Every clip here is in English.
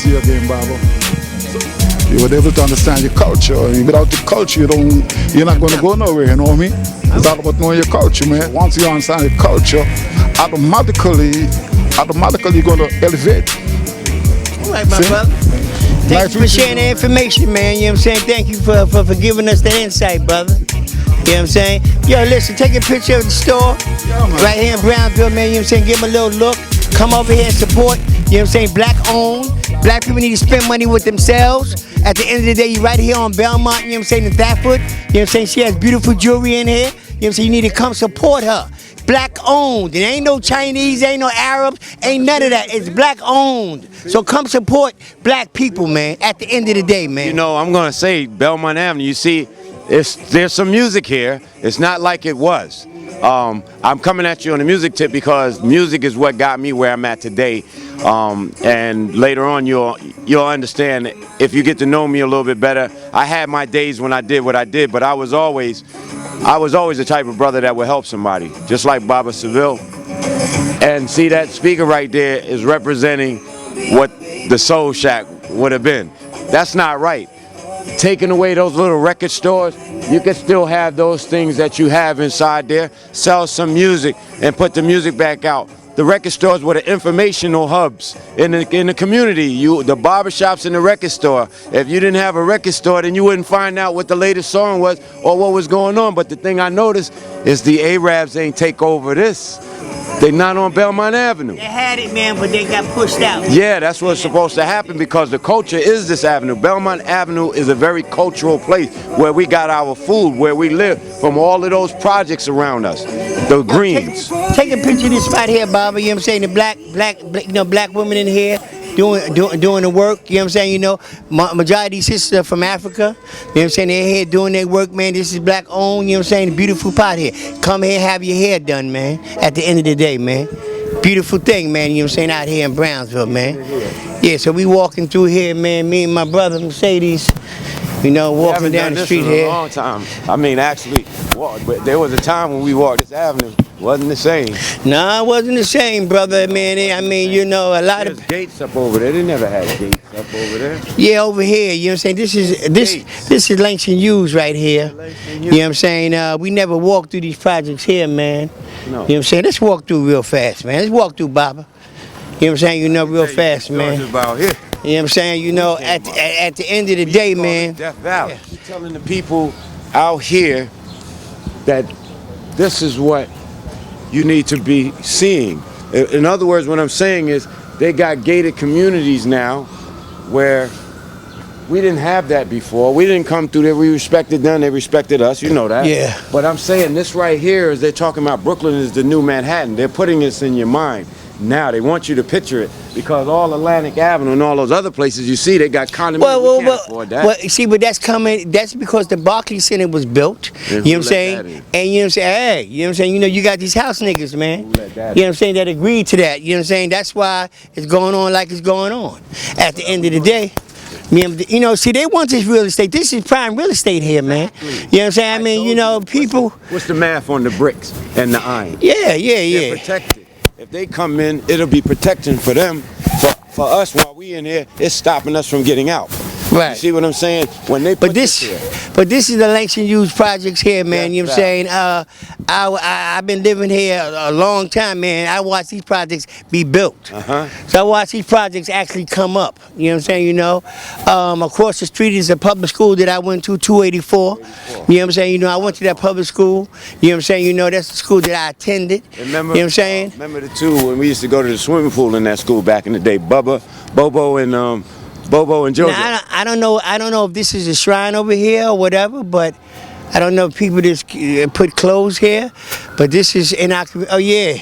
to you again, Baba. You were able to understand your culture. And without your culture, you're not going to go nowhere, you know what I mean? It's all about knowing your culture, man. Once you understand your culture, automatically you're going to elevate. All right, my brother. Thank you for sharing the information, man. You know what I'm saying? Thank you for giving us the insight, brother. You know what I'm saying? Yo, listen, take a picture of the store right here in Brownsville, man. You know what I'm saying? Give them a little look. Come over here and support. You know what I'm saying? Black owned. Black people need to spend money with themselves. At the end of the day, you right here on Belmont, you know what I'm saying, in Thetford. You know what I'm saying? She has beautiful jewelry in here. You know what I'm saying? You need to come support her. Black owned. There ain't no Chinese, ain't no Arabs, ain't none of that. It's black owned. So come support black people, man, at the end of the day, man. You know, I'm going to say Belmont Avenue, you see, there's some music here. It's not like it was. I'm coming at you on the music tip because music is what got me where I'm at today. And later on, you'll understand if you get to know me a little bit better. I had my days when I did what I did, but I was always the type of brother that would help somebody, just like BABATV. And see, that speaker right there is representing what the Soul Shack would have been. That's not right. Taking away those little record stores, you can still have those things that you have inside there. Sell some music and put the music back out. The record stores were the informational hubs in the community. The barbershops and the record store. If you didn't have a record store, then you wouldn't find out what the latest song was or what was going on. But the thing I noticed is the Arabs ain't take over this. They're not on Belmont Avenue. They had it, man, but they got pushed out. Yeah, that's what's supposed to happen because the culture is this avenue. Belmont Avenue is a very cultural place where we got our food, where we live, from all of those projects around us. The greens. Take a picture of this spot here, Baba. You know what I'm saying? The black women in here doing the work. You know what I'm saying? You know, majority of these sisters are from Africa. You know what I'm saying? They're here doing their work, man. This is black owned. You know what I'm saying? Beautiful pot here. Come here, have your hair done, man. At the end of the day, man. Beautiful thing, man. You know what I'm saying? Out here in Brownsville, man. Yeah. So we walking through here, man. Me and my brother Mercedes. You know, walking down the street here. A long time. I mean, actually, but there was a time when we walked this avenue. Wasn't the same. Nah, it wasn't the same, brother, man. I mean, you know, a lot There's gates up over there. They never had gates up over there. Yeah, over here. You know what I'm saying? This is Langston Hughes right here. You know what I'm saying? We never walked through these projects here, man. No. You know what I'm saying? Let's walk through real fast, man. Let's walk through, Baba. You know what I'm saying? You know, real fast, man. About here. You know what I'm saying? You know, at the end of the day, man. Death Valley. Yeah. You're telling the people out here that this is what you need to be seeing. In other words, what I'm saying is they got gated communities now where we didn't have that before. We didn't come through there. We respected them. They respected us. You know that. Yeah. But I'm saying this right here is they're talking about Brooklyn is the new Manhattan. They're putting this in your mind. Now they want you to picture it because all Atlantic Avenue and all those other places you see, they got condominiums. We can't afford that. Well, see, but that's coming. That's because the Barclays Center was built. You know what I'm saying? And you know what I'm saying? Hey, you know what I'm saying? You know, you got these house niggas, man. You know what I'm saying? That agreed to that. You know what I'm saying? That's why it's going on like it's going on. At the end of the day. You know, see, they want this real estate. This is prime real estate here, man. You know what I'm saying? I mean, you know, people. What's the math on the bricks and the iron? Yeah. They're protected. If they come in, it'll be protection for them. For us, while we in here, it's stopping us from getting out. Right. You see what I'm saying? When they put this here. But this is the Langston Hughes projects here, man. You know what I'm saying? I've been living here a long time, man. I watch these projects be built. So I watch these projects actually come up. You know what I'm saying? You know, across the street is a public school that I went to, 284. You know what I'm saying? You know, I went to that public school. You know what I'm saying? You know, that's the school that I attended. Remember, you know what I'm saying? Remember the two when we used to go to the swimming pool in that school back in the day, Bobo and Jojo. Now, I don't know if this is a shrine over here or whatever, but I don't know if people just put clothes here. But this is in our community. Oh, yeah.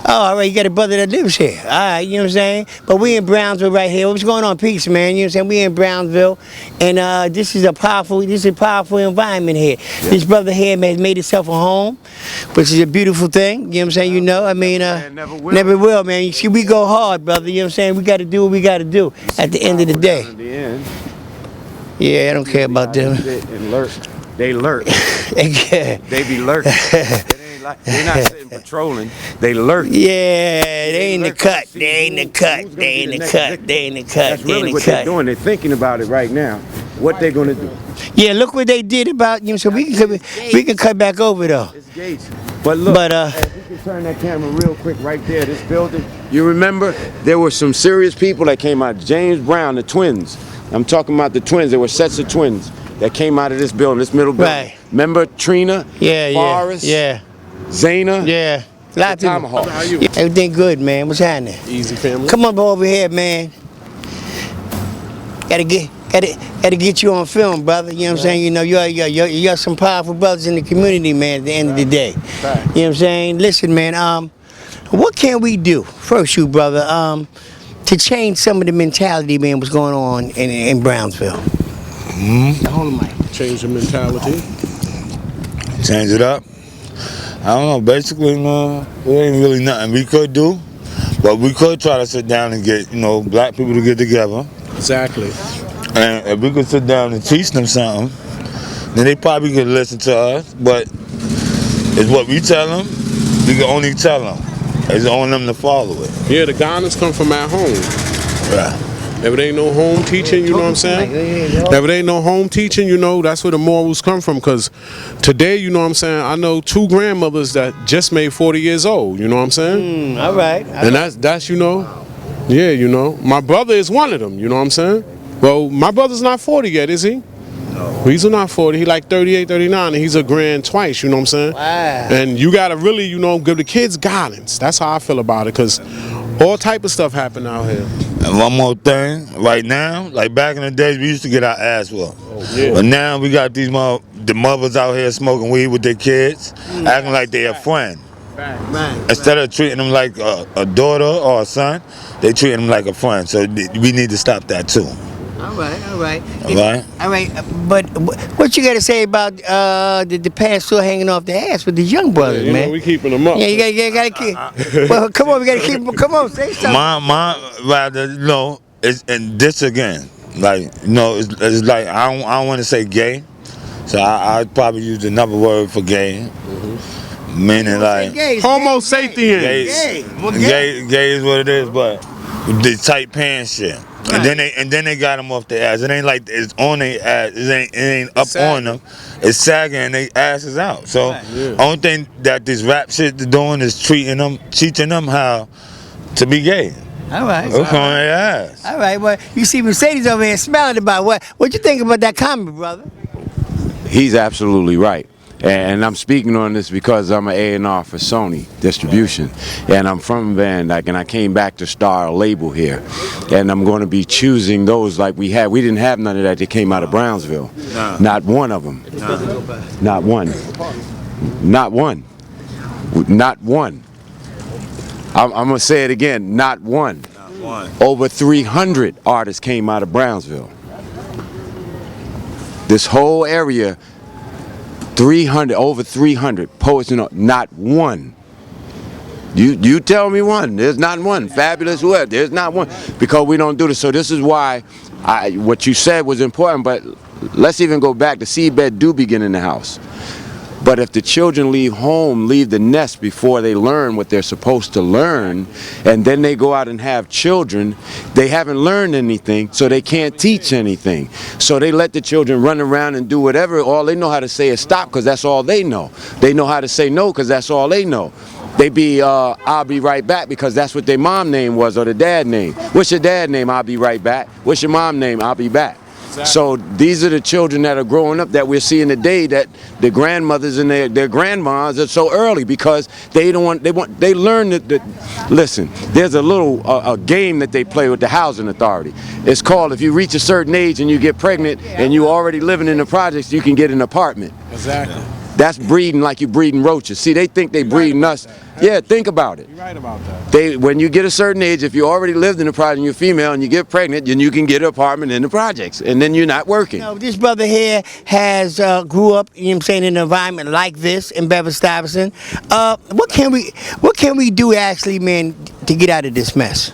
Oh, all right, you got a brother that lives here. All right, you know what I'm saying? But we in Brownsville right here. What's going on, peace, man? You know what I'm saying? We in Brownsville, and this is a powerful environment here. Yeah. This brother here has made himself a home, which is a beautiful thing. You know what I'm saying? You know, I mean, never will, man. You see, we go hard, brother. You know what I'm saying? We got to do what we got to do at the end of the day. Yeah, I don't care about them. They lurk. They be lurking. It They're not sitting patrolling. They lurk. Yeah, they in the lurk to cut. see They in the who's cut. gonna They be in the the next cut. victim. They in the cut. That's They in really the what they're cut. doing. They're thinking about it right now. What they're gonna do. Yeah, look what they did about you. So we can cut back over though. It's gates. But look, But if you can turn that camera real quick right there, this building. You remember there were some serious people that came out. James Brown, the twins. I'm talking about the twins. There were sets of twins that came out of this building, this middle building. Right. Remember Trina? yeah, Forrest? yeah, Zayna? yeah. A lot of people. Tomahawk. How you? Everything good, man. What's happening? Easy family. Come up over here, man. Gotta get you on film, brother. You know what I'm saying? You know, you're some powerful brothers in the community, man. At the end of the day, you know what I'm saying? Listen, man. What can we do? First, you brother, to change some of the mentality, man. What's going on in Brownsville? Hold the mic. Change the mentality. Change it up. I don't know. Basically, no, there ain't really nothing we could do, but we could try to sit down and get, black people to get together. Exactly. And if we could sit down and teach them something, then they probably could listen to us. But it's what we tell them. We can only tell them. It's on them to follow it. Yeah, the guidance come from at home. Right. If it ain't no home teaching, you know what I'm saying? If it ain't no home teaching, that's where the morals come from. Because today, you know what I'm saying, I know 2 grandmothers that just made 40 years old, you know what I'm saying? All right. And that's yeah, my brother is one of them, you know what I'm saying? Well, my brother's not 40 yet, is he? No. He's not 40, he like 38, 39, and he's a grand twice, you know what I'm saying? Wow. And you gotta really, give the kids guidance. That's how I feel about it, because all type of stuff happen out here. And one more thing, right now, like back in the days, we used to get our ass whooped. Yeah. But now we got the mothers out here smoking weed with their kids, acting like they're a friend. Instead of treating them like a daughter or a son, they treat them like a friend. So we need to stop that too. All right. All right? All right, but what you got to say about the pants still hanging off the ass with these young brothers, Yeah, man? we keeping them up. Yeah, you gotta keep. Well, come on, we gotta keep them. Come on, say something. My rather, it's, and this again, like, it's like, I don't want to say gay, so I'd probably use another word for gay, meaning like, Homo sapiens. gay is what it is, but the tight pants shit. Right. And then they got them off their ass. It ain't like it's on their ass. It ain't up on them. It's sagging and their ass is out. So only thing that this rap shit they're doing is teaching them how to be gay. All right. Look on their ass. All right. Well, you see Mercedes over here smiling about what you think about that comment, brother? He's absolutely right. And I'm speaking on this because I'm an A&R for Sony Distribution, and I'm from Van Dyke, and I came back to start a label here, and I'm going to be choosing those like we had. We didn't have none of that that came out of Brownsville. No. Not one of them. No. Not one. Not one. Not one. I'm going to say it again. Not one. Not one. Over 300 artists came out of Brownsville. This whole area. 300, over 300 poets, not one. You tell me one. There's not one. Fabulous whoever. There's not one, because we don't do this. So this is why what you said was important. But let's even go back. The seedbed do begin in the house. But if the children leave the nest before they learn what they're supposed to learn, and then they go out and have children, they haven't learned anything, so they can't teach anything. So they let the children run around and do whatever. All they know how to say is stop, because that's all they know. They know how to say no, because that's all they know. They be, I'll be right back, because that's what their mom name was, or the dad name. What's your dad name? I'll be right back. What's your mom name? I'll be back. Exactly. So these are the children that are growing up that we're seeing today, that the grandmothers and their grandmas are so early, because they learn that listen, there's a little a game that they play with the housing authority. It's called, if you reach a certain age and you get pregnant and you already living in the projects, you can get an apartment. Exactly. That's breeding like you breeding roaches. See, they think they breeding us. Yeah, think about it. You're right about that. When you get a certain age, if you already lived in the project and you're female and you get pregnant, then you can get an apartment in the projects, and then you're not working. This brother here has grew up, in an environment like this in Beverly-Stuyvesant. What can we do actually, man, to get out of this mess?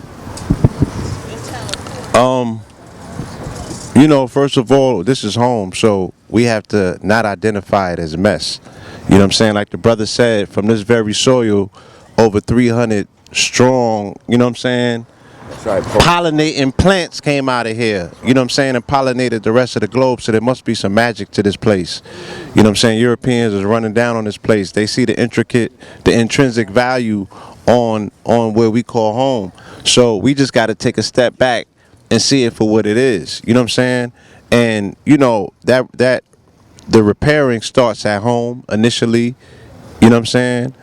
First of all, this is home, so we have to not identify it as mess. You know what I'm saying? Like the brother said, from this very soil, over 300 strong, you know what I'm saying? Pollinating plants came out of here, you know what I'm saying, and pollinated the rest of the globe, so there must be some magic to this place. You know what I'm saying? Europeans is running down on this place. They see the intrinsic value on where we call home. So we just got to take a step back and see it for what it is. You know what I'm saying? And you know that the repairing starts at home initially. You know what I'm saying?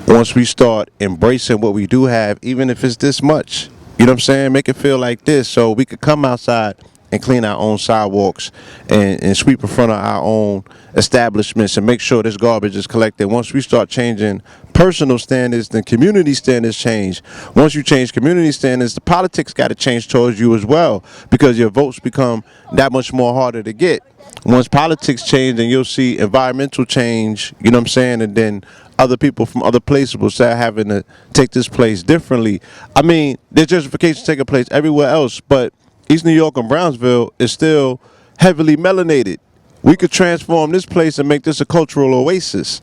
Once we start embracing what we do have, even if it's this much, you know what I'm saying? Make it feel like this, so we could come outside and clean our own sidewalks and sweep in front of our own establishments and make sure this garbage is collected. Once we start changing personal standards, then community standards change. Once you change community standards, the politics got to change towards you as well, because your votes become that much more harder to get. Once politics change, then you'll see environmental change, you know what I'm saying, and then other people from other places will start having to take this place differently. I mean, there's gentrification taking place everywhere else, but East New York and Brownsville is still heavily melanated. We could transform this place and make this a cultural oasis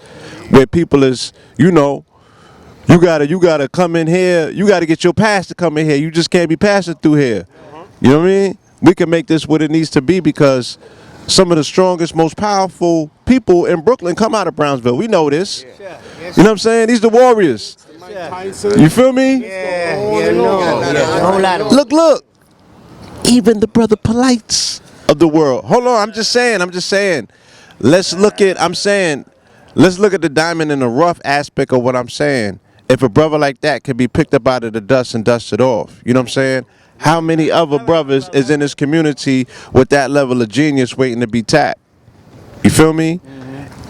where people is, you know, you gotta come in here, you gotta get your pass to come in here. You just can't be passing through here. You know what I mean? We can make this what it needs to be, because some of the strongest, most powerful people in Brooklyn come out of Brownsville. We know this. You know what I'm saying? These the warriors. You feel me? Look. Even the brother Polites of the world. Hold on, I'm just saying. Let's look at the diamond in the rough aspect of what I'm saying. If a brother like that can be picked up out of the dust and dusted off, you know what I'm saying? How many other brothers is in this community with that level of genius waiting to be tapped? You feel me?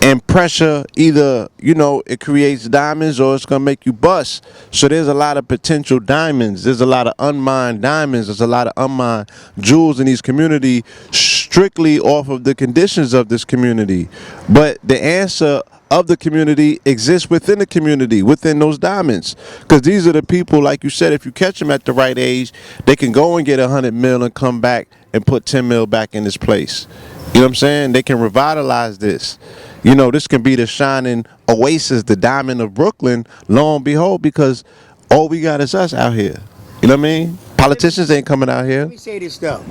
And pressure, either, you know, it creates diamonds or it's going to make you bust. So there's a lot of potential diamonds. There's a lot of unmined diamonds. There's a lot of unmined jewels in these community strictly off of the conditions of this community. But the answer of the community exists within the community, within those diamonds. Because these are the people, like you said, if you catch them at the right age, they can go and get 100 mil and come back and put 10 mil back in this place. You know what I'm saying? They can revitalize this. You know, this can be the shining oasis, the diamond of Brooklyn, lo and behold, because all we got is us out here. You know what I mean? Politicians ain't coming out here. Let me say this, though.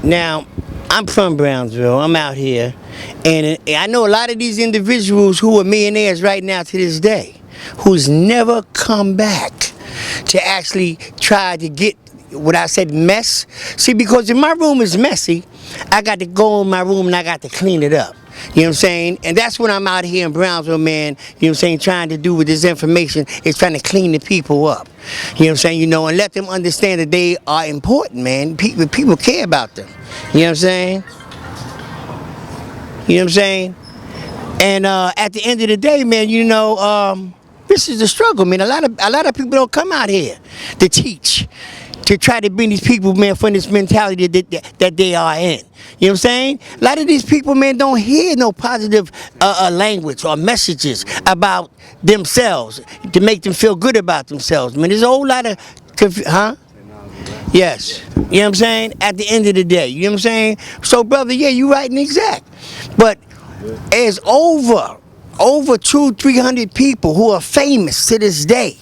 Now, I'm from Brownsville. I'm out here. And I know a lot of these individuals who are millionaires right now to this day, who's never come back to actually try to get what I said mess. See, because if my room is messy, I got to go in my room and I got to clean it up. You know what I'm saying? And that's what I'm out here in Brownsville, man, you know what I'm saying, trying to do with this information, is trying to clean the people up. You know what I'm saying? You know, and let them understand that they are important, man. People care about them. You know what I'm saying? You know what I'm saying? And at the end of the day, man, you know, this is the struggle, man. A lot of people don't come out here to teach, to try to bring these people, man, from this mentality that they are in. You know what I'm saying? A lot of these people, man, don't hear no positive language or messages about themselves to make them feel good about themselves. Man, there's a whole lot of Yes. You know what I'm saying? At the end of the day, you know what I'm saying? So, brother, yeah, you right and exact. But there's over 200-300 people who are famous to this day.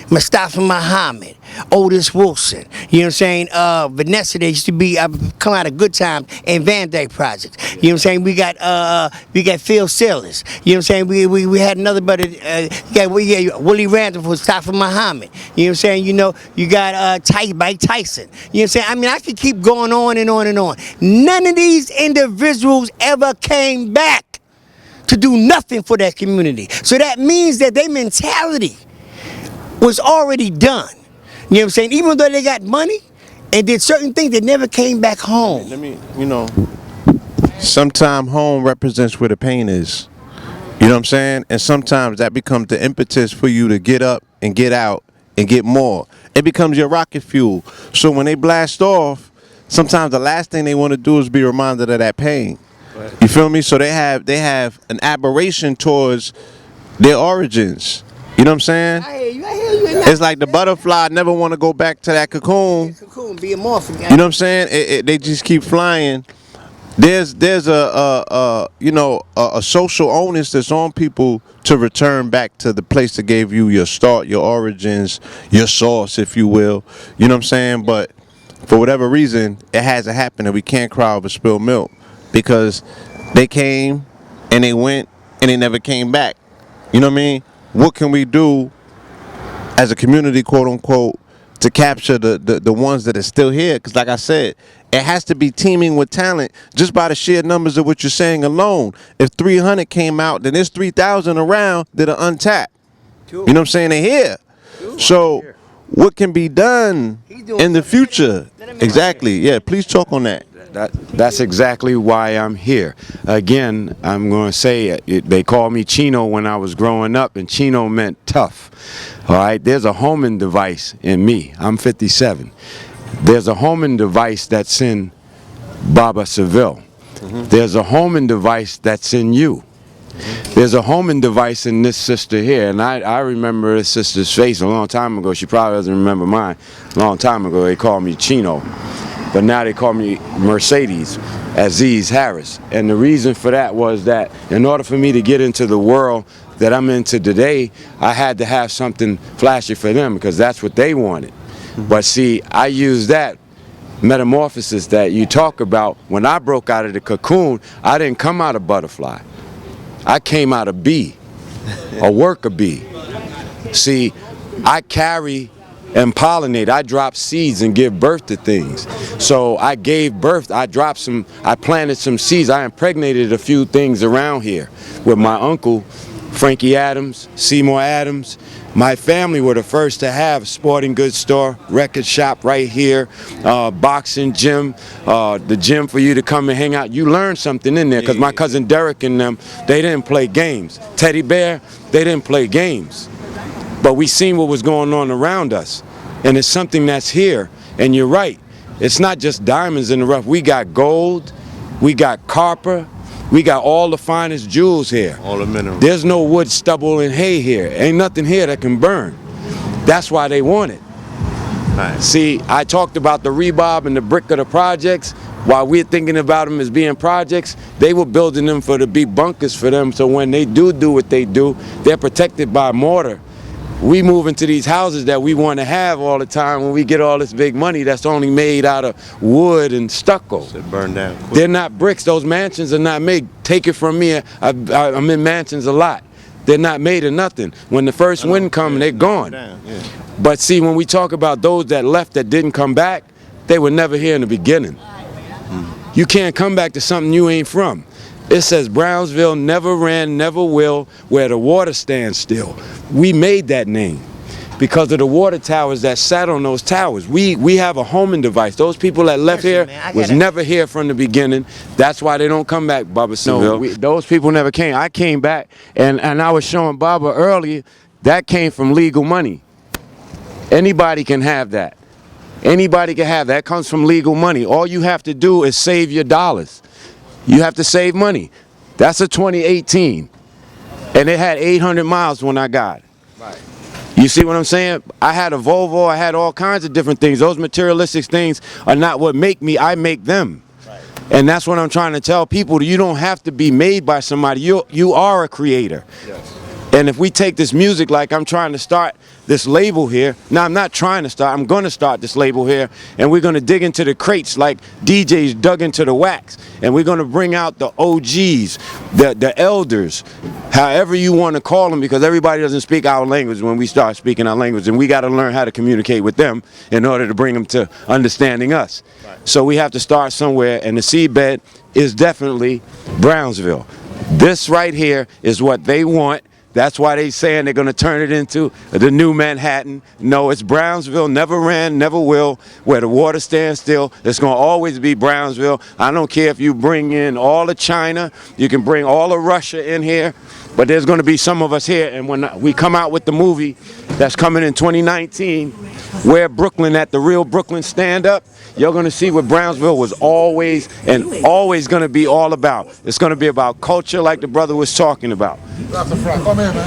Mustafa Muhammad, Otis Wilson, you know what I'm saying? Vanessa, they used to be come out of Good Times and Van Dyke Project. You know what I'm saying? We got Phil Sellers. You know what I'm saying? We had another brother. Willie Randolph, Mustafa Muhammad. You know what I'm saying? You know, you got Mike Tyson. You know what I'm saying? I mean, I could keep going on and on and on. None of these individuals ever came back to do nothing for that community. So that means that their mentality was already done. You know what I'm saying? Even though they got money and did certain things, they never came back home. Let me, you know, sometimes home represents where the pain is. You know what I'm saying? And sometimes that becomes the impetus for you to get up and get out and get more. It becomes your rocket fuel. So when they blast off, sometimes the last thing they want to do is be reminded of that pain. Right. You feel me? So they have an aberration towards their origins. You know what I'm saying? I hear you. It's like the butterfly never want to go back to that cocoon. Be a morphin. You know what I'm saying? They just keep flying there's a you know a social onus that's on people to return back to the place that gave you your start, your origins, your source, if you will. You know what I'm saying? But for whatever reason, it hasn't happened, and we can't cry over spilled milk because they came and they went and they never came back. You know what I mean? What can we do as a community, quote unquote, to capture the ones that are still here? Because like I said, it has to be teaming with talent just by the sheer numbers of what you're saying alone. If 300 came out, then there's 3,000 around that are untapped. You know what I'm saying? They're here. So what can be done in the future? Exactly. Yeah, please talk on that. That's exactly why I'm here. Again, I'm going to say they called me Chino when I was growing up, and Chino meant tough. All right, there's a homing device in me. I'm 57. There's a homing device that's in BABATV. There's a homing device that's in you. There's a homing device in this sister here, and I remember this sister's face a long time ago. She probably doesn't remember mine. A long time ago, they called me Chino. But now they call me Mercedes Aziz Harris. And the reason for that was that in order for me to get into the world that I'm into today, I had to have something flashy for them because that's what they wanted. But see, I used that metamorphosis that you talk about. When I broke out of the cocoon, I didn't come out of butterfly. I came out of bee, a worker bee. See, I carry and pollinate. I drop seeds and give birth to things. So I gave birth, I planted some seeds. I impregnated a few things around here with my uncle, Frankie Adams, Seymour Adams. My family were the first to have a sporting goods store, record shop right here, boxing gym, the gym for you to come and hang out. You learn something in there because my cousin Derek and them, they didn't play games. Teddy Bear, they didn't play games. But we seen what was going on around us. And it's something that's here. And you're right. It's not just diamonds in the rough. We got gold. We got copper. We got all the finest jewels here. All the minerals. There's no wood, stubble, and hay here. Ain't nothing here that can burn. That's why they want it. Nice. See, I talked about the rebar and the brick of the projects. While we're thinking about them as being projects, they were building them to be bunkers for them. So when they do what they do, they're protected by mortar. We move into these houses that we want to have all the time when we get all this big money that's only made out of wood and stucco. So it burned down quick. They're not bricks. Those mansions are not made. Take it from me. I'm in mansions a lot. They're not made of nothing. When the first wind comes, they're gone. Yeah. But see, when we talk about those that left that didn't come back, they were never here in the beginning. You can't come back to something you ain't from. It says Brownsville never ran, never will, where the water stands still. We made that name because of the water towers that sat on those towers. We have a homing device. Those people that left here was never here from the beginning. That's why they don't come back, BABATV. No, those people never came. I came back, and I was showing Baba earlier, that came from legal money. Anybody can have that. Anybody can have that. That comes from legal money. All you have to do is save your dollars. You have to save money. That's a 2018. And it had 800 miles when I got it. Right. You see what I'm saying? I had a Volvo, I had all kinds of different things. Those materialistic things are not what make me, I make them. Right. And that's what I'm trying to tell people. You don't have to be made by somebody. You are a creator. Yes. And if we take this music, like I'm trying to start this label here. Now, I'm not trying to start. I'm going to start this label here. And we're going to dig into the crates like DJs dug into the wax. And we're going to bring out the OGs, the elders, however you want to call them, because everybody doesn't speak our language when we start speaking our language. And we got to learn how to communicate with them in order to bring them to understanding us. Right. So we have to start somewhere. And the seedbed is definitely Brownsville. This right here is what they want. That's why they saying they're going to turn it into the new Manhattan. No, it's Brownsville, never ran, never will, where the water stands still. It's going to always be Brownsville. I don't care if you bring in all of China, you can bring all of Russia in here, but there's going to be some of us here. And when we come out with the movie that's coming in 2019, where Brooklyn at the real Brooklyn stand up, you're going to see what Brownsville was always and always going to be all about. It's going to be about culture like the brother was talking about.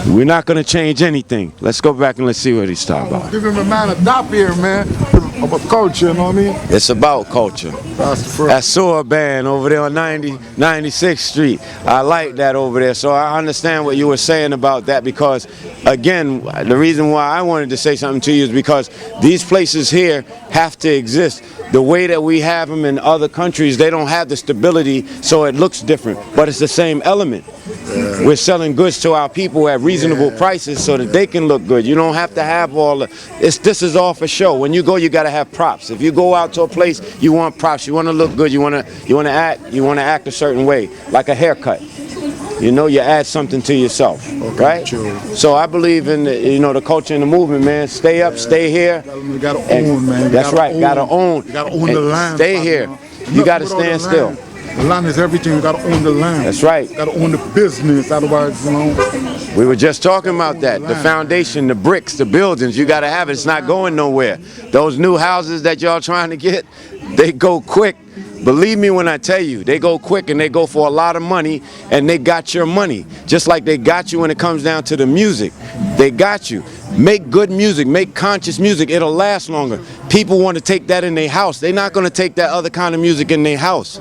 We're not going to change anything. Let's go back and let's see what he's talking about. Give him a man a dop here, man. about culture, you know what I mean? It's about culture. That's the first. That Soar Band over there on 96th Street. I like that over there. So I understand what you were saying about that because, again, the reason why I wanted to say something to you is because these places here have to exist. The way that we have them in other countries, they don't have the stability, so it looks different. But it's the same element. We're selling goods to our people at reasonable prices so that they can look good. You don't have to have all the, this is all for show. When you go, you got to have props. If you go out to a place, you want props. You want to look good. You want to act a certain way, like a haircut. You know, you add something to yourself, right? True. So I believe in the culture and the movement, man. Stay up, stay here. You gotta own, man. That's right. Gotta own. You gotta own the land. Stay here. You gotta stand still. The land is everything. You gotta own the land. That's right. You gotta own the business. Otherwise, We were just talking about that. The foundation, the bricks, the buildings. You gotta have it. It's not going nowhere. Those new houses that y'all trying to get, they go quick. Believe me when I tell you, they go quick and they go for a lot of money, and they got your money. Just like they got you when it comes down to the music. They got you. Make good music, make conscious music, it'll last longer. People want to take that in their house. They're not going to take that other kind of music in their house.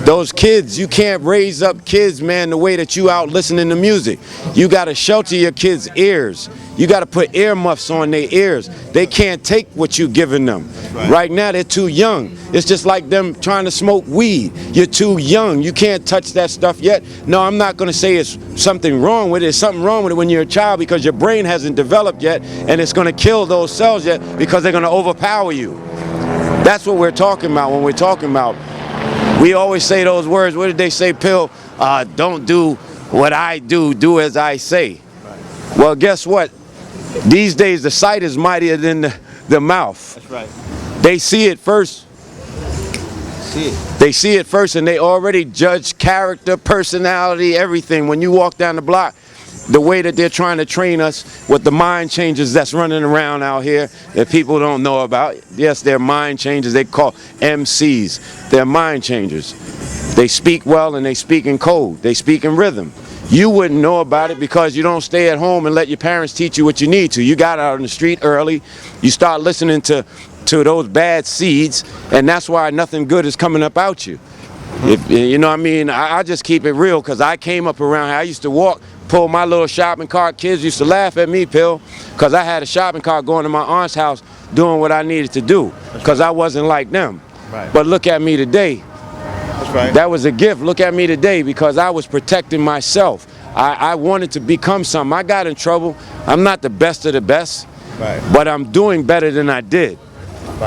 Those kids, you can't raise up kids, man, the way that you out listening to music. You got to shelter your kids' ears. You got to put earmuffs on their ears. They can't take what you're giving them. Right now, they're too young. It's just like them trying to smoke weed. You're too young. You can't touch that stuff yet. No, I'm not going to say it's something wrong with it. There's something wrong with it when you're a child because your brain hasn't developed yet, and it's going to kill those cells yet because they're going to overpower you. That's what we're talking about when we're talking about. We always say those words. What did they say, Pill? Don't do what I do, do as I say. Well, guess what? These days, the sight is mightier than the mouth. That's right. They see it first. They see it first, and they already judge character, personality, everything. When you walk down the block, the way that they're trying to train us with the mind changes that's running around out here that people don't know about. Yes, they're mind changers. They call MCs. They're mind changers. They speak well and they speak in code. They speak in rhythm. You wouldn't know about it because you don't stay at home and let your parents teach you what you need to. You got out on the street early. You start listening to those bad seeds, and that's why nothing good is coming up out you. If, you know what I mean? I just keep it real because I came up around here. I used to walk, pull my little shopping cart. Kids used to laugh at me, Pill, because I had a shopping cart going to my aunt's house doing what I needed to do because I wasn't like them. Right. But look at me today. That's right. That was a gift. Look at me today because I was protecting myself. I wanted to become something. I got in trouble. I'm not the best of the best, but I'm doing better than I did.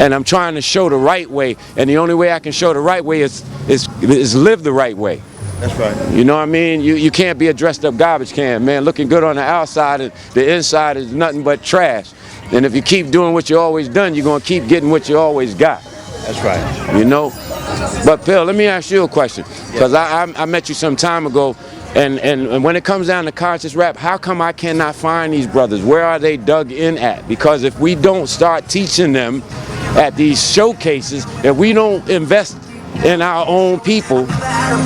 And I'm trying to show the right way, and the only way I can show the right way is live the right way. That's right. You know what I mean? You can't be a dressed up garbage can, man, looking good on the outside and the inside is nothing but trash. And if you keep doing what you always done, you're gonna keep getting what you always got. That's right. You know? But Pill, let me ask you a question, because I met you some time ago, and when it comes down to conscious rap, how come I cannot find these brothers? Where are they dug in at? Because if we don't start teaching them at these showcases, if we don't invest in our own people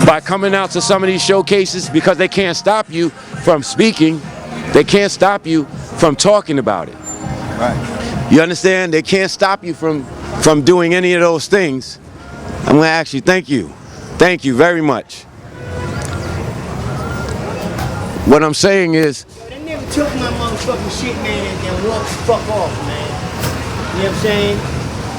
by coming out to some of these showcases, because they can't stop you from speaking, they can't stop you from talking about it. Right. You understand? They can't stop you from doing any of those things. I'm gonna ask you, thank you. Thank you very much. What I'm saying is, They never took my motherfucking shit, man, and walked the fuck off, man. You know what I'm saying?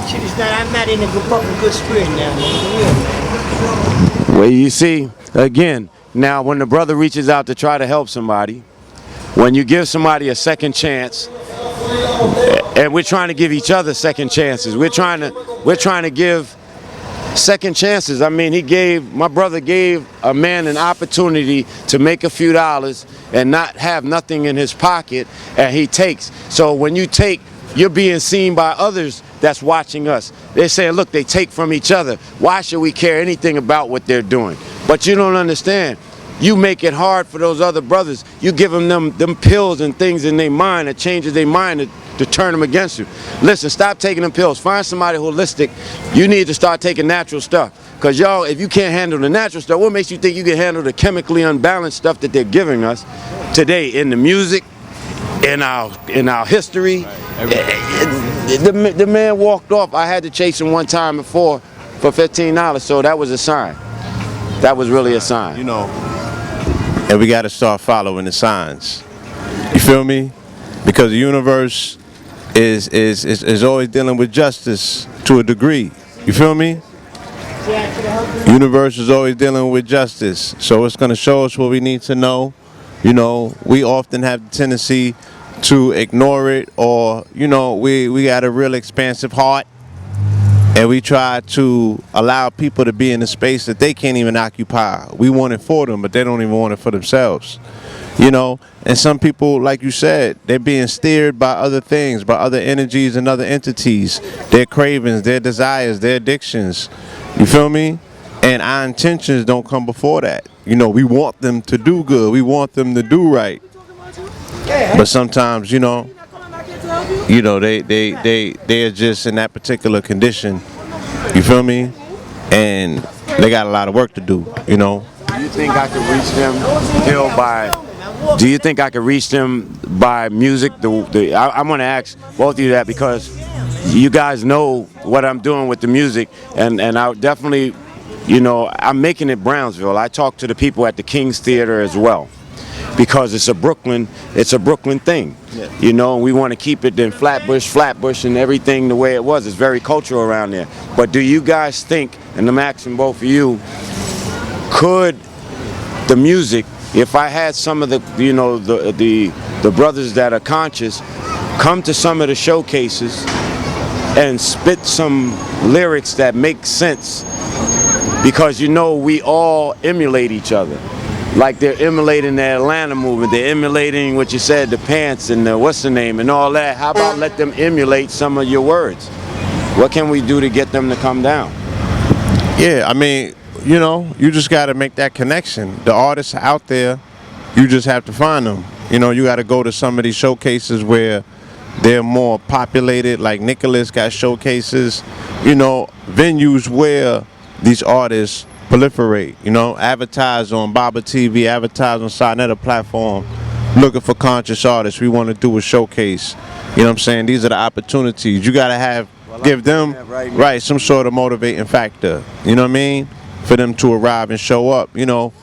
Shit is not, I'm not in a fucking good spirit now, man. well, you see, again, now when the brother reaches out to try to help somebody, when you give somebody a second chance, and we're trying to give each other second chances, we're trying to give second chances. I mean, my brother gave a man an opportunity to make a few dollars and not have nothing in his pocket, and he takes. So when you take, you're being seen by others that's watching us. They're saying, look, they take from each other. Why should we care anything about what they're doing? But you don't understand. You make it hard for those other brothers. You give them pills and things in their mind that changes their mind to turn them against you. Listen, stop taking them pills. Find somebody holistic. You need to start taking natural stuff. Because y'all, if you can't handle the natural stuff, what makes you think you can handle the chemically unbalanced stuff that they're giving us today in the music, in our history. The man walked off. I had to chase him one time before for $15, so that was a sign. That was really a sign. You know, and we got to start following the signs. You feel me? Because the universe is always dealing with justice to a degree. You feel me? Universe is always dealing with justice, so it's going to show us what we need to know. You know, we often have the tendency to ignore it, or, you know, we got a real expansive heart, and we try to allow people to be in a space that they can't even occupy. We want it for them, but they don't even want it for themselves. You know, and some people, like you said, they're being steered by other things, by other energies and other entities, their cravings, their desires, their addictions. You feel me? And our intentions don't come before that. You know, we want them to do good. We want them to do right. But sometimes, you know, they're just in that particular condition. You feel me? And they got a lot of work to do, you know. Do you think I could reach them, Hill, do you think I could reach them by music? I want to ask both of you that, because you guys know what I'm doing with the music, and I definitely, you know, I'm making it Brownsville. I talk to the people at the King's Theater as well, because it's a Brooklyn thing. Yeah. You know, and we want to keep it in Flatbush and everything the way it was. It's very cultural around there. But do you guys think, and I'm asking both of you, could the music, if I had some of the, you know, the brothers that are conscious come to some of the showcases and spit some lyrics that make sense, because, you know, we all emulate each other. Like they're emulating the Atlanta movement, they're emulating what you said, the pants and the what's the name and all that. How about let them emulate some of your words? What can we do to get them to come down? Yeah, I mean, you know, you just got to make that connection. The artists out there, you just have to find them. You know, you got to go to some of these showcases where they're more populated, like Nicholas got showcases, you know, venues where these artists proliferate, you know, advertise on BABATV, advertise on Sonetta platform, looking for conscious artists. We want to do a showcase. You know what I'm saying? These are the opportunities. You got to give them, right, some sort of motivating factor. You know what I mean? For them to arrive and show up. You know,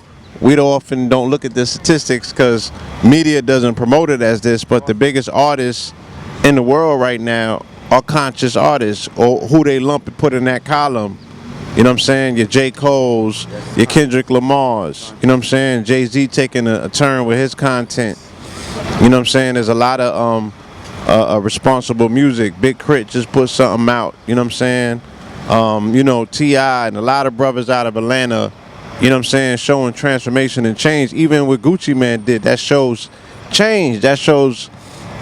we often don't look at the statistics because media doesn't promote it as this, but the biggest artists in the world right now are conscious artists, or who they lump and put in that column. You know what I'm saying? Your J. Cole's, your Kendrick Lamar's. You know what I'm saying? Jay-Z taking a turn with his content. You know what I'm saying? There's a lot of responsible music. Big Crit just put something out. You know what I'm saying? You know, T.I. and a lot of brothers out of Atlanta, you know what I'm saying, showing transformation and change. Even what Gucci Man did, that shows change. That shows,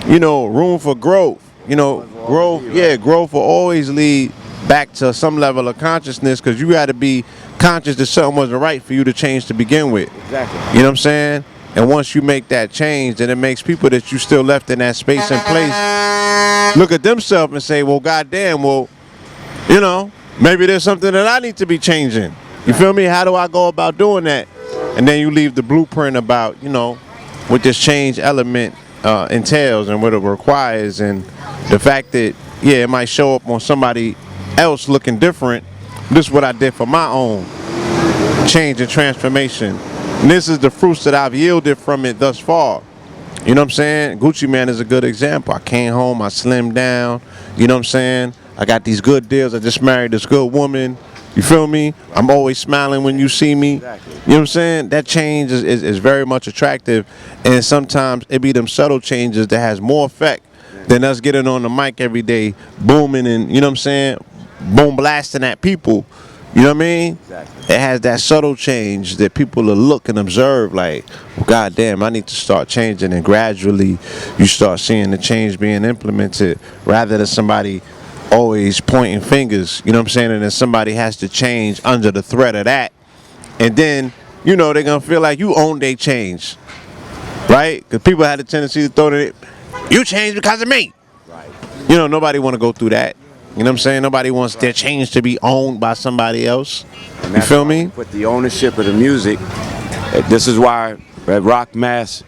you know, room for growth. You know, growth will always lead back to some level of consciousness, because you got to be conscious that something wasn't right for you to change to begin with. Exactly. You know what I'm saying? And once you make that change, then it makes people that you still left in that space and place look at themselves and say, well, goddamn, well, you know, maybe there's something that I need to be changing. You feel me? How do I go about doing that? And then you leave the blueprint about, you know, what this change element entails and what it requires, and the fact that, yeah, it might show up on somebody else looking different. This is what I did for my own change and transformation. And this is the fruits that I've yielded from it thus far. You know what I'm saying? Gucci Man is a good example. I came home, I slimmed down, you know what I'm saying? I got these good deals. I just married this good woman. You feel me? I'm always smiling when you see me. Exactly. You know what I'm saying? That change is very much attractive, and sometimes it be them subtle changes that has more effect than us getting on the mic every day, booming and, you know what I'm saying, boom blasting at people. You know what I mean? Exactly. It has that subtle change that people will look and observe like, well, God damn, I need to start changing, and gradually you start seeing the change being implemented rather than somebody always pointing fingers, you know what I'm saying? And then somebody has to change under the threat of that. And then, you know, they're going to feel like you own their change, right? Because people had a tendency to throw it, you changed because of me. Right. You know, nobody want to go through that. You know what I'm saying? Nobody wants their change to be owned by somebody else. You feel me? Put the ownership of the music. This is why Rock Mass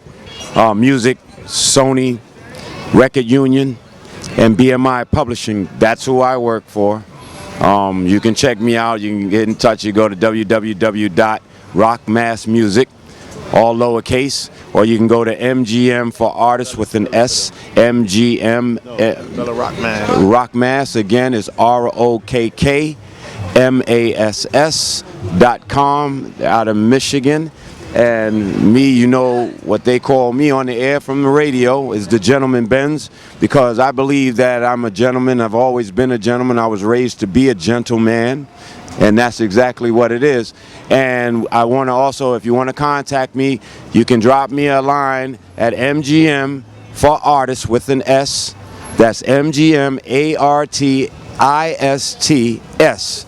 Music, Sony, Record Union, and BMI Publishing. That's who I work for. You can check me out. You can get in touch. You go to www.rockmassmusic, all lowercase, or you can go to MGM for artists with an S, MGM. Rockmass, again, is ROKKMASS.com, out of Michigan. And me, you know what they call me on the air from the radio is the Gentleman Benz, because I believe that I'm a gentleman. I've always been a gentleman. I was raised to be a gentleman, and that's exactly what it is. And I want to also, if you want to contact me, you can drop me a line at MGM for artists with an S. That's MGMARTISTS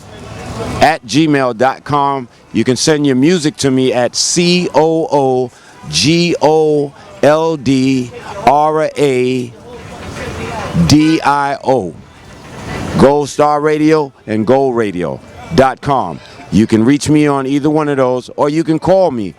at gmail.com. You can send your music to me at COOGOLDRADIO, Gold Star Radio and goldradio.com. You can reach me on either one of those, or you can call me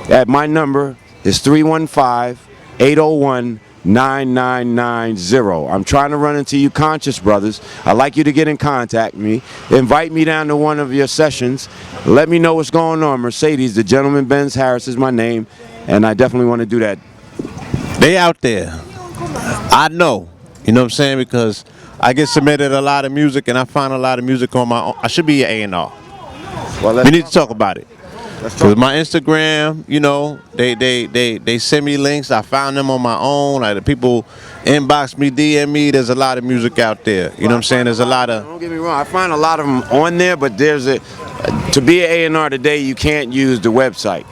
at my number is 315-801-9990. I'm trying to run into you conscious brothers. I'd like you to get in contact with me. Invite me down to one of your sessions. Let me know what's going on. Mercedes, the Gentleman Benz Harris is my name, and I definitely want to do that. They out there. I know. You know what I'm saying? Because I get submitted a lot of music, and I find a lot of music on my own. I should be an A&R. Well, we need to talk about it. Because my Instagram, you know, they send me links. I found them on my own. Like, the people inbox me, DM me. There's a lot of music out there. You know what I'm saying? There's a lot of... Don't get me wrong. I find a lot of them on there, but there's a... To be an A&R today, you can't use the website.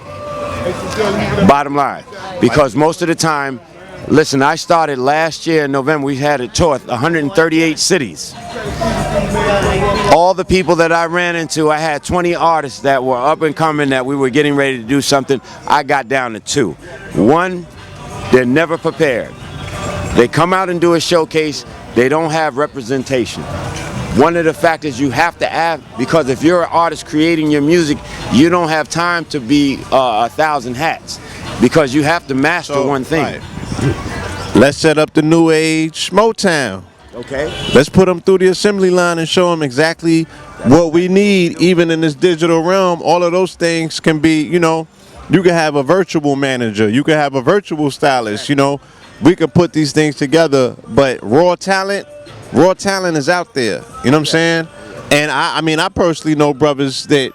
Bottom line. Because most of the time... Listen, I started last year in November. We had a tour, 138 cities. All the people that I ran into, I had 20 artists that were up and coming that we were getting ready to do something. I got down to 2. One, they're never prepared. They come out and do a showcase, they don't have representation. One of the factors you have to have, because if you're an artist creating your music, you don't have time to be 1,000 hats, because you have to master one thing. Right. Let's set up the new age Motown. Okay. Let's put them through the assembly line and show them exactly what we need, even in this digital realm. All of those things can be, you know, you can have a virtual manager, you can have a virtual stylist, you know, we can put these things together, but raw talent is out there, you know what I'm saying? And I mean, I personally know brothers that,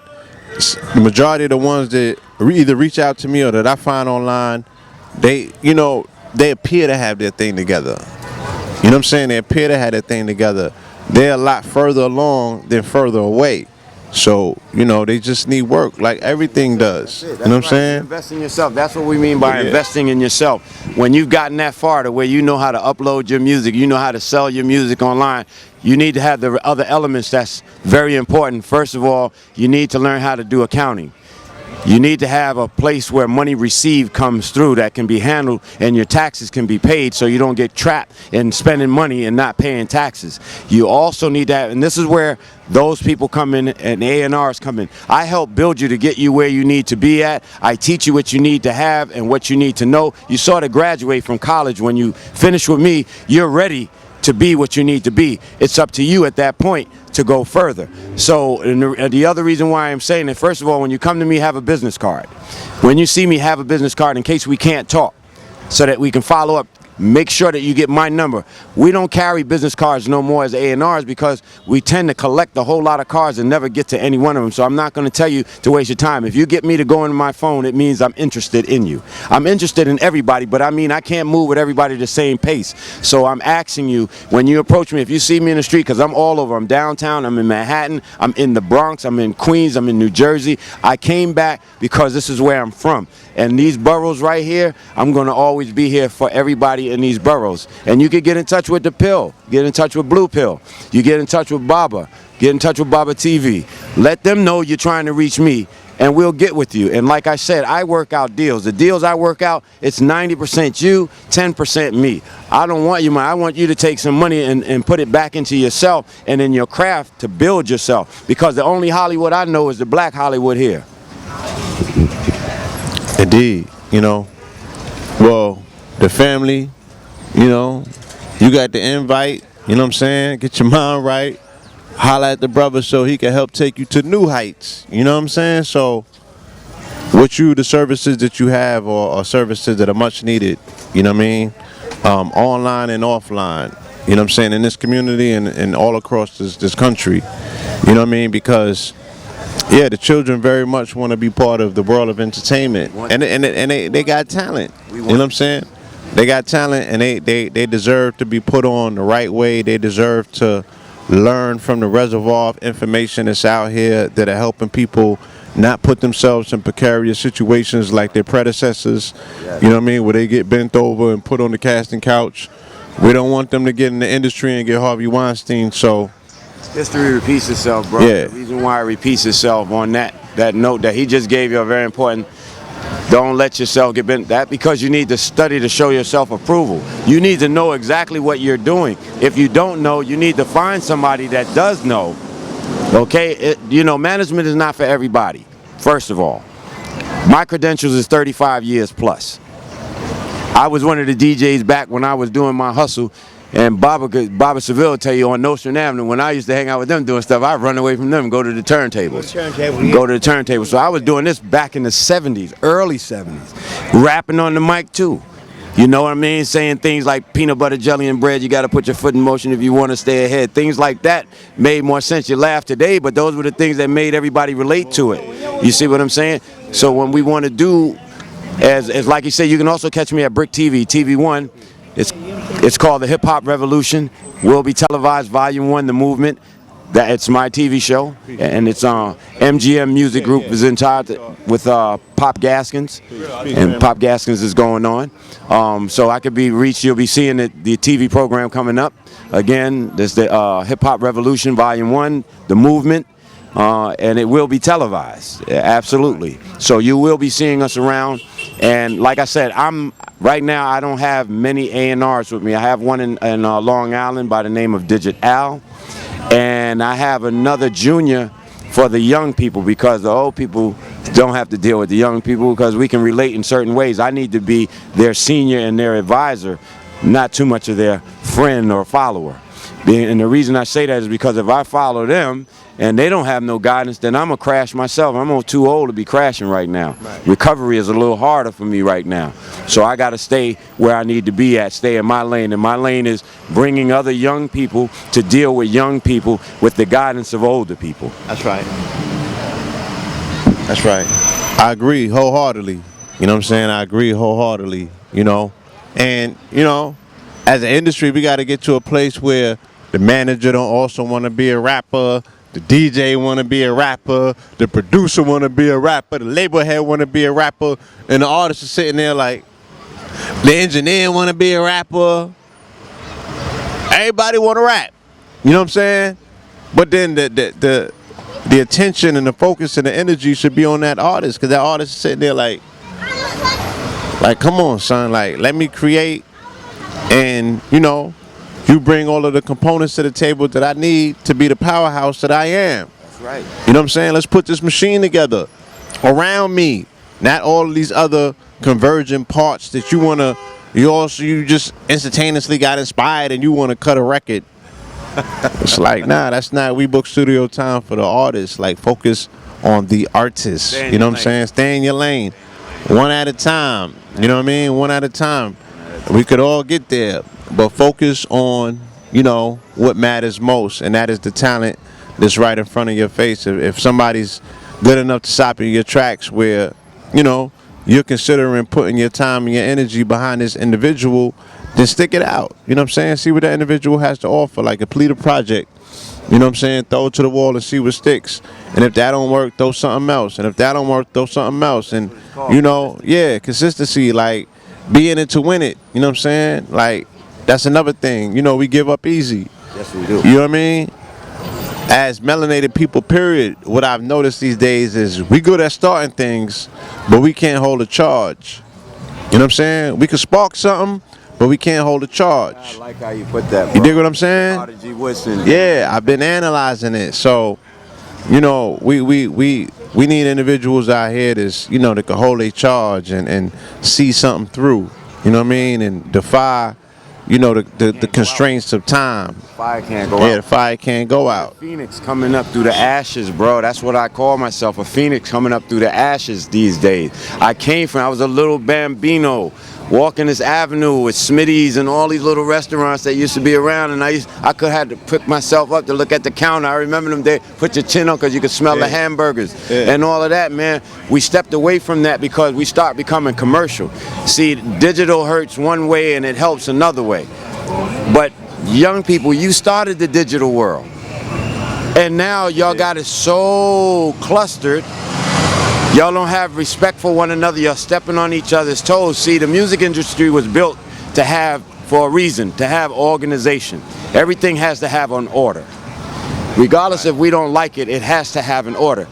the majority of the ones that either reach out to me or that I find online, they, you know, they appear to have their thing together. You know what I'm saying? They appear to have their thing together. They're a lot further along than further away. So, you know, they just need work like everything does. You know what I'm saying? Invest in yourself. That's what we mean by investing in yourself. When you've gotten that far to where you know how to upload your music, you know how to sell your music online, you need to have the other elements that's very important. First of all, you need to learn how to do accounting. You need to have a place where money received comes through that can be handled and your taxes can be paid, so you don't get trapped in spending money and not paying taxes. You also need to have, and this is where those people come in and A&Rs come in. I help build you to get you where you need to be at. I teach you what you need to have and what you need to know. You sort of graduate from college. When you finish with me, you're ready to be what you need to be. It's up to you at that point to go further. So and the other reason why I'm saying that, first of all, when you come to me, have a business card. When you see me, have a business card in case we can't talk, so that we can follow up. Make sure that you get my number. We don't carry business cards no more as A&Rs because we tend to collect a whole lot of cards and never get to any one of them. So I'm not going to tell you to waste your time. If you get me to go into my phone, it means I'm interested in you. I'm interested in everybody, but I mean, I can't move with everybody the same pace. So I'm asking you, when you approach me, if you see me in the street, because I'm all over. I'm downtown, I'm in Manhattan, I'm in the Bronx, I'm in Queens, I'm in New Jersey. I came back because this is where I'm from. And these boroughs right here, I'm going to always be here for everybody in these boroughs. And you can get in touch with the Pill, get in touch with Blue Pill, you get in touch with Baba, get in touch with BABATV. Let them know you're trying to reach me, and we'll get with you. And like I said, I work out deals. The deals I work out, it's 90% you, 10% me. I don't want you, man. I want you to take some money and put it back into yourself and in your craft to build yourself. Because the only Hollywood I know is the black Hollywood here. Indeed, you know, well, the family, You know, you got the invite. You know what I'm saying? Get your mind right. Holla at the brother so he can help take you to new heights. You know what I'm saying? So, the services that you have are services that are much needed. You know what I mean? Online and offline. You know what I'm saying? In this community and all across this country. You know what I mean? Because the children very much want to be part of the world of entertainment, and they got talent. You know what I'm saying? They got talent, and they deserve to be put on the right way. They deserve to learn from the reservoir of information that's out here that are helping people not put themselves in precarious situations like their predecessors. You know what I mean? Where they get bent over and put on the casting couch. We don't want them to get in the industry and get Harvey Weinstein. So history repeats itself, bro. Yeah. The reason why it repeats itself on that note that he just gave you a very important. Don't let yourself get bent. That because you need to study to show yourself approval. You need to know exactly what you're doing. If you don't know, you need to find somebody that does know. Okay, management is not for everybody. First of all, my credentials is 35 years plus. I was one of the DJs back when I was doing my hustle, and BABATV tell you on Nostrand Avenue, when I used to hang out with them doing stuff, I'd run away from them and go to the turntables. Go to the turntables. So I was doing this back in the 70s, early 70s, rapping on the mic too. You know what I mean? Saying things like peanut butter, jelly, and bread, you got to put your foot in motion if you want to stay ahead. Things like that made more sense. You laugh today, but those were the things that made everybody relate to it. You see what I'm saying? So when we want to do, as like you said, you can also catch me at Brick TV, TV1. It's called The Hip Hop Revolution. Will be televised, Volume 1, The Movement. It's my TV show, and it's MGM Music Group is in charge with Pop Gaskins, and Pop Gaskins is going on. So I could be reached. You'll be seeing the TV program coming up. Again, there's the Hip Hop Revolution Volume 1, The Movement, and it will be televised, absolutely. So you will be seeing us around, and like I said, right now I don't have many A&Rs with me. I have one in Long Island by the name of Digit Al. And I have another junior for the young people because the old people don't have to deal with the young people because we can relate in certain ways. I need to be their senior and their advisor, not too much of their friend or follower. And the reason I say that is because if I follow them and they don't have no guidance, then I'm going to crash myself. I'm too old to be crashing right now. Right. Recovery is a little harder for me right now. So I got to stay where I need to be at, stay in my lane. And my lane is bringing other young people to deal with young people with the guidance of older people. That's right. That's right. I agree wholeheartedly. You know what I'm saying? I agree wholeheartedly, And, as an industry, we got to get to a place where the manager don't also want to be a rapper, the DJ want to be a rapper, the producer want to be a rapper, the label head want to be a rapper, and the artist is sitting there like, the engineer want to be a rapper. Everybody want to rap. You know what I'm saying? But then the attention and the focus and the energy should be on that artist, because that artist is sitting there like, come on, son, like, let me create, and, you bring all of the components to the table that I need to be the powerhouse that I am. That's right. You know what I'm saying? Let's put this machine together around me. Not all of these other converging parts that you just instantaneously got inspired and you want to cut a record. It's like, nah, that's not WeBook Studio time for the artist. Like, focus on the artist. You know what I'm saying? Stay in your lane. One at a time. You know what I mean? One at a time. We could all get there. But focus on, what matters most, and that is the talent that's right in front of your face. If somebody's good enough to stop in your tracks where, you're considering putting your time and your energy behind this individual, then stick it out. You know what I'm saying? See what that individual has to offer, like complete a project. You know what I'm saying? Throw it to the wall and see what sticks. And if that don't work, throw something else. And if that don't work, throw something else. And, consistency, like, be in it to win it. You know what I'm saying? Like, that's another thing. We give up easy. Yes, we do. You know what I mean? As melanated people, period, what I've noticed these days is we good at starting things, but we can't hold a charge. You know what I'm saying? We can spark something, but we can't hold a charge. I like how you put that, bro. You dig what I'm saying? Prodigy Woodson. Yeah, I've been analyzing it. So, we need individuals out here that's, that can hold a charge and see something through. You know what I mean? And defy you know, the constraints of time. Fire can't go Yeah, out. the fire can't go out. Phoenix coming up through the ashes, bro. That's what I call myself, a phoenix coming up through the ashes these days. I was a little bambino walking this avenue with Smitty's and all these little restaurants that used to be around, and I could have to pick myself up to look at the counter. I remember them days, put your chin on because you could smell the hamburgers and all of that, man. We stepped away from that because we start becoming commercial. See, digital hurts one way and it helps another way. But young people, you started the digital world, and now y'all got it so clustered. Y'all don't have respect for one another. You're stepping on each other's toes. See, the music industry was built to have, for a reason, to have organization. Everything has to have an order. Regardless if we don't like it, it has to have an order.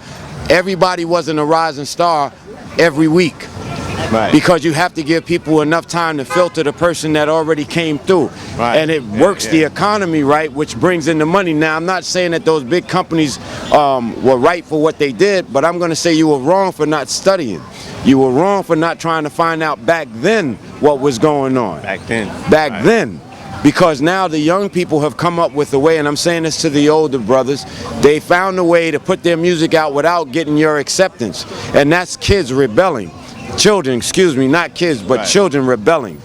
Everybody wasn't a rising star every week. Right. Because you have to give people enough time to filter the person that already came through. Right. And it works the economy right, which brings in the money. Now, I'm not saying that those big companies were right for what they did, but I'm going to say you were wrong for not studying. You were wrong for not trying to find out back then what was going on. Back then. Because now the young people have come up with a way, and I'm saying this to the older brothers, they found a way to put their music out without getting your acceptance. And that's kids rebelling. Children, excuse me, not kids, but children rebelling.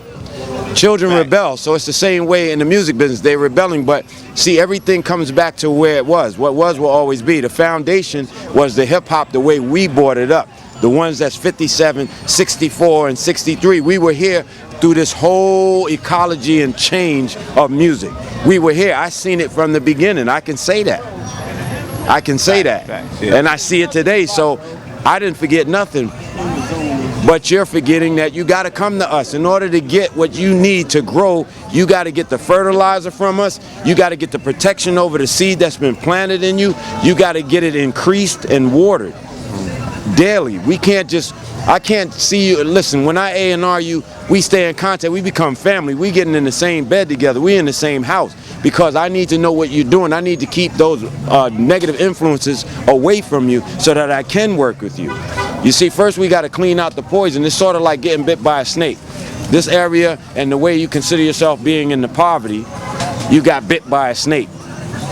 Children rebel, so it's the same way in the music business. They're rebelling, but see, everything comes back to where it was. What was will always be. The foundation was the hip-hop the way we brought it up. The ones that's 57, 64, and 63. We were here through this whole ecology and change of music. We were here. I seen it from the beginning. I can say that. I can say that. And I see it today, so I didn't forget nothing. But you're forgetting that you got to come to us. In order to get what you need to grow, you got to get the fertilizer from us. You got to get the protection over the seed that's been planted in you. You got to get it increased and watered daily. We can't just, I can't see you. Listen, when I A&R you, we stay in contact. We become family. We getting in the same bed together. We in the same house because I need to know what you're doing. I need to keep those negative influences away from you so that I can work with you. You see, first we got to clean out the poison. It's sort of like getting bit by a snake. This area and the way you consider yourself being in the poverty, you got bit by a snake.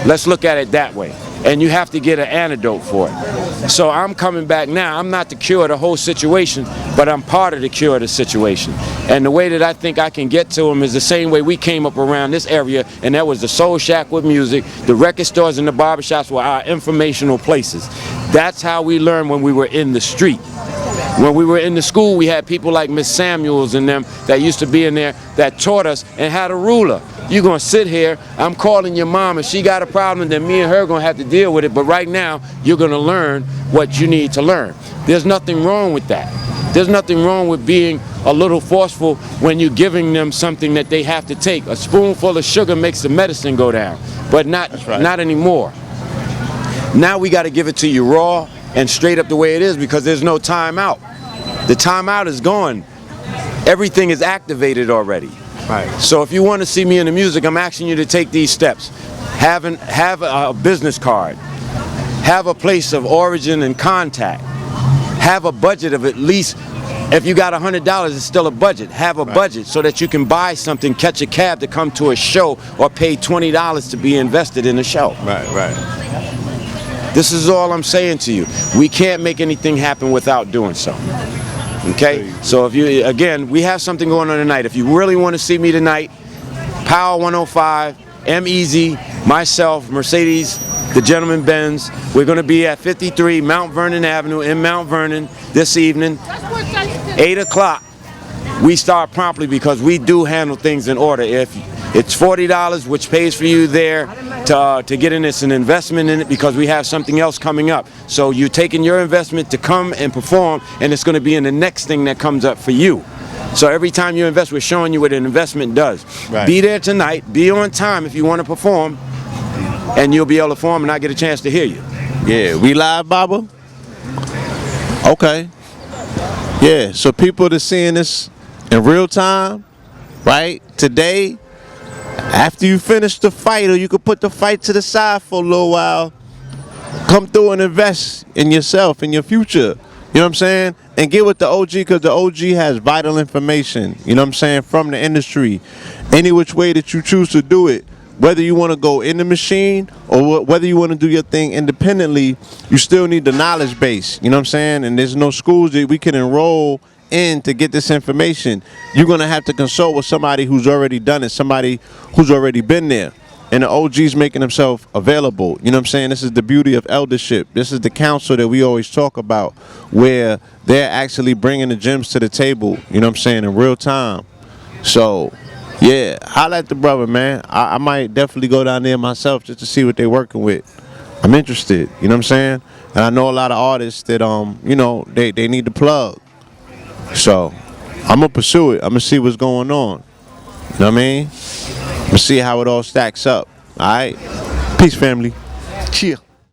Let's look at it that way. And you have to get an antidote for it. So I'm coming back now. I'm not the cure of the whole situation, but I'm part of the cure of the situation. And the way that I think I can get to them is the same way we came up around this area, and that was the Soul Shack with music. The record stores and the barbershops were our informational places. That's how we learned when we were in the street. When we were in the school, we had people like Miss Samuels and them that used to be in there that taught us and had a ruler. You're going to sit here, I'm calling your mom, and she got a problem, then me and her are going to have to deal with it. But right now, you're going to learn what you need to learn. There's nothing wrong with that. There's nothing wrong with being a little forceful when you're giving them something that they have to take. A spoonful of sugar makes the medicine go down, but not anymore. Now we got to give it to you raw and straight up the way it is because there's no time out. The time out is gone. Everything is activated already. Right. So if you want to see me in the music, I'm asking you to take these steps. Have a business card. Have a place of origin and contact. Have a budget of at least, if you got $100, it's still a budget. Have a budget so that you can buy something, catch a cab to come to a show, or pay $20 to be invested in a show. This is all I'm saying to you. We can't make anything happen without doing so. Okay? So if you, again, we have something going on tonight. If you really want to see me tonight, Power 105, M-Easy, myself, Mercedes, the Gentleman Benz. We're going to be at 53 Mount Vernon Avenue in Mount Vernon this evening, 8 o'clock. We start promptly because we do handle things in order. If it's $40, which pays for you there to get in. It's an investment in it because we have something else coming up. So you're taking your investment to come and perform, and it's going to be in the next thing that comes up for you. So every time you invest, we're showing you what an investment does. Right. Be there tonight. Be on time if you want to perform, and you'll be able to perform, and I get a chance to hear you. Yeah, we live, Baba? Okay. Yeah, so people that are seeing this in real time, right, today, after you finish the fight, or you could put the fight to the side for a little while, come through and invest in yourself, in your future. You know what I'm saying? And get with the OG, because the OG has vital information, you know what I'm saying, from the industry. Any which way that you choose to do it, whether you want to go in the machine or whether you want to do your thing independently, you still need the knowledge base, you know what I'm saying? And there's no schools that we can enroll in to get this information. You're going to have to consult with somebody who's already done it, somebody who's already been there. And the OG's making himself available. You know what I'm saying? This is the beauty of eldership. This is the council that we always talk about, where they're actually bringing the gems to the table, you know what I'm saying, in real time. So, yeah, holla at the brother, man. I might definitely go down there myself just to see what they're working with. I'm interested, you know what I'm saying? And I know a lot of artists that, you know, they need to plug. So, I'm going to pursue it. I'm going to see what's going on. You know what I mean? We'll see how it all stacks up. All right? Peace, family. Cheer.